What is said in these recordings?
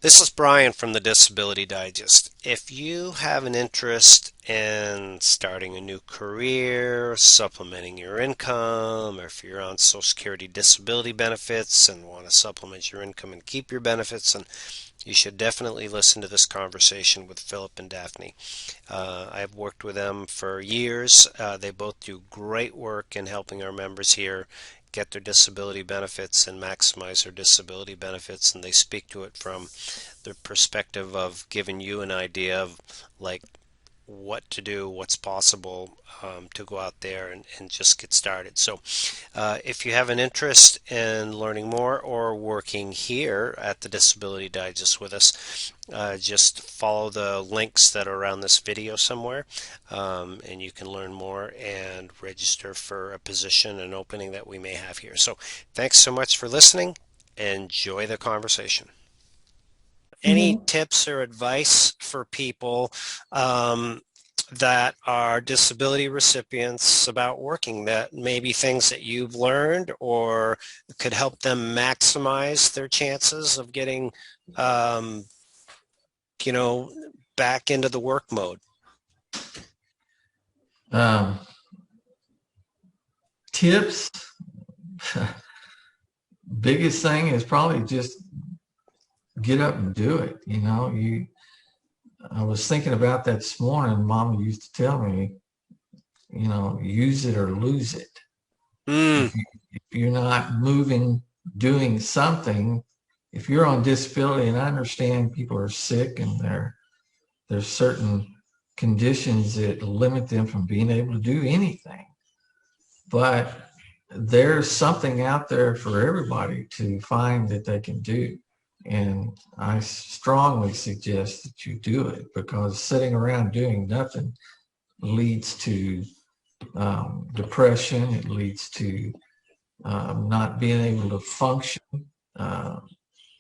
This is Brian from the Disability Digest. If you have an interest in starting a new career, supplementing your income, or if you're on Social Security disability benefits and want to supplement your income and keep your benefits, and you should definitely listen to this conversation with Philip and Daphne. I've worked with them for years. They both do great work in helping our members here get their disability benefits and maximize their disability benefits, and they speak to it from the perspective of giving you an idea of like what to do, what's possible to go out there and just get started. So, if you have an interest in learning more or working here at the Disability Digest with us, just follow the links that are around this video somewhere, and you can learn more and register for a position and opening that we may have here. So, thanks so much for listening. Enjoy the conversation. Any Hmm. tips or advice for people um, that are disability recipients about working, that maybe things that you've learned or could help them maximize their chances of getting, um, you know, back into the work mode? Um, Tips, biggest thing is probably just get up and do it. I was thinking about that this morning. Mama used to tell me, use it or lose it. Mm, If you're not moving, doing something, if you're on disability, and I understand people are sick and there's certain conditions that limit them from being able to do anything. But there's something out there for everybody to find that they can do. And I strongly suggest that you do it, because sitting around doing nothing leads to depression. It leads to not being able to function. Uh,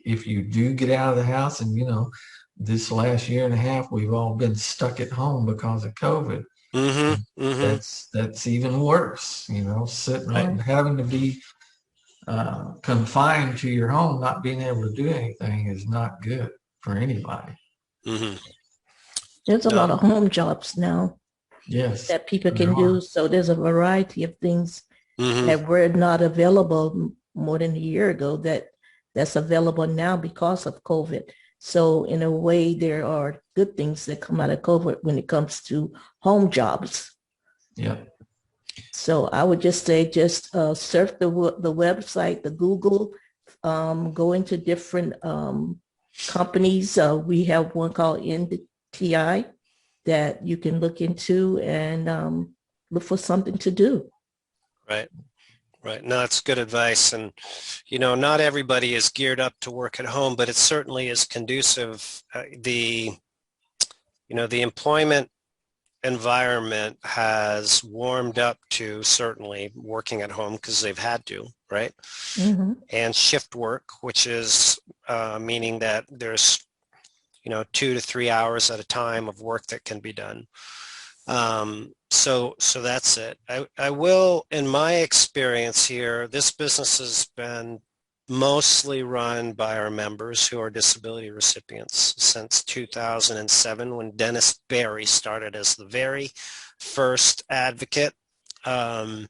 if you do get out of the house, and this last year and a half, we've all been stuck at home because of COVID. mm-hmm, mm-hmm. That's even worse, sitting Right. around, having to be confined to your home, not being able to do anything is not good for anybody. Mm-hmm. There's a No. lot of home jobs now Yes, that people there can do. are. So there's a variety of things Mm-hmm. that were not available more than a year ago that's available now because of COVID. So in a way, there are good things that come out of COVID when it comes to home jobs. Yeah. So I would just say, just surf the website, the Google, go into different companies. We have one called NTI that you can look into and look for something to do. Right. Right. No, that's good advice. And, not everybody is geared up to work at home, but it certainly is conducive. The employment environment has warmed up to certainly working at home because they've had to, right? Mm-hmm. And shift work, which is meaning that there's, 2 to 3 hours at a time of work that can be done. So that's it. I will, in my experience here, this business has been mostly run by our members who are disability recipients since 2007, when Dennis Barry started as the very first advocate. Um,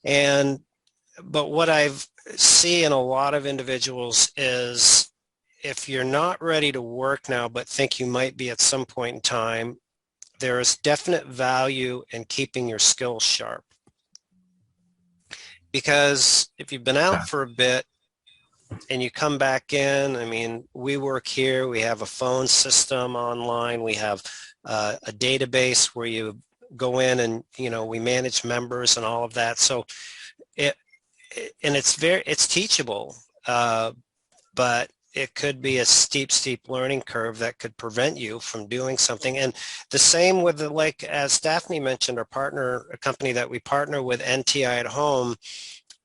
and but what I've see in a lot of individuals is if you're not ready to work now, but think you might be at some point in time, there is definite value in keeping your skills sharp, because if you've been out for a bit and you come back in, I mean, we work here, we have a phone system online, we have a database where you go in and, we manage members and all of that. So it, and it's teachable, but it could be a steep learning curve that could prevent you from doing something. And the same with like, as Daphne mentioned, our partner, a company that we partner with, NTI at Home,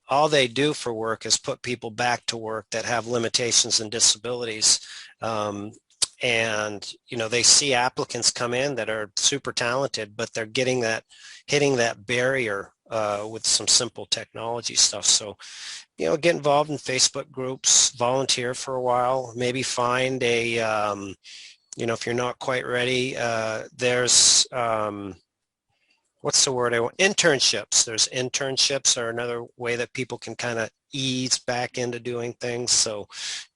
all they do for work is put people back to work that have limitations and disabilities. And, they see applicants come in that are super talented, but they're hitting that barrier with some simple technology stuff. So, get involved in Facebook groups, volunteer for a while, maybe find a, if you're not quite ready, there's, what's the word I want? Internships. There's internships are another way that people can kind of ease back into doing things. So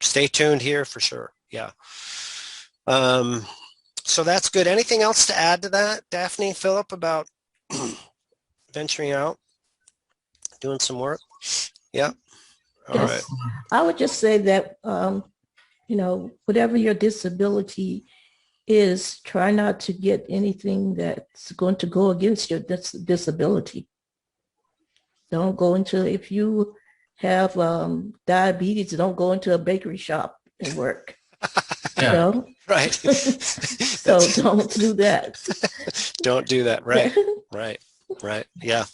stay tuned here for sure. Yeah. So that's good. Anything else to add to that, Daphne, Phillip, about venturing out, doing some work? Yeah. All right. Yes, I would just say that, whatever your disability is, try not to get anything that's going to go against your disability. Don't go into, if you have diabetes, don't go into a bakery shop and work. Yeah. Right. So don't do that. Don't do that. Right. Right. Right. Yeah.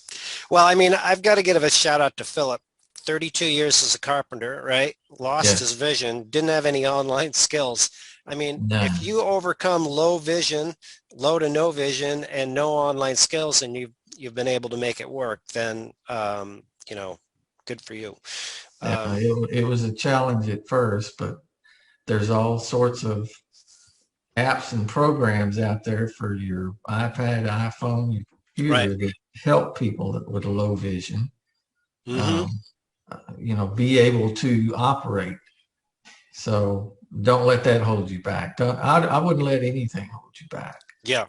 Well, I mean, I've got to give a shout out to Phillip. 32 years as a carpenter, right? Lost his vision, didn't have any online skills. I mean, if you overcome low to no vision and no online skills, and you've been able to make it work, then good for you. It was a challenge at first, but there's all sorts of apps and programs out there for your iPad, iPhone, your computer that help people with low vision. Be able to operate. So don't let that hold you back. I wouldn't let anything hold you back. Yeah.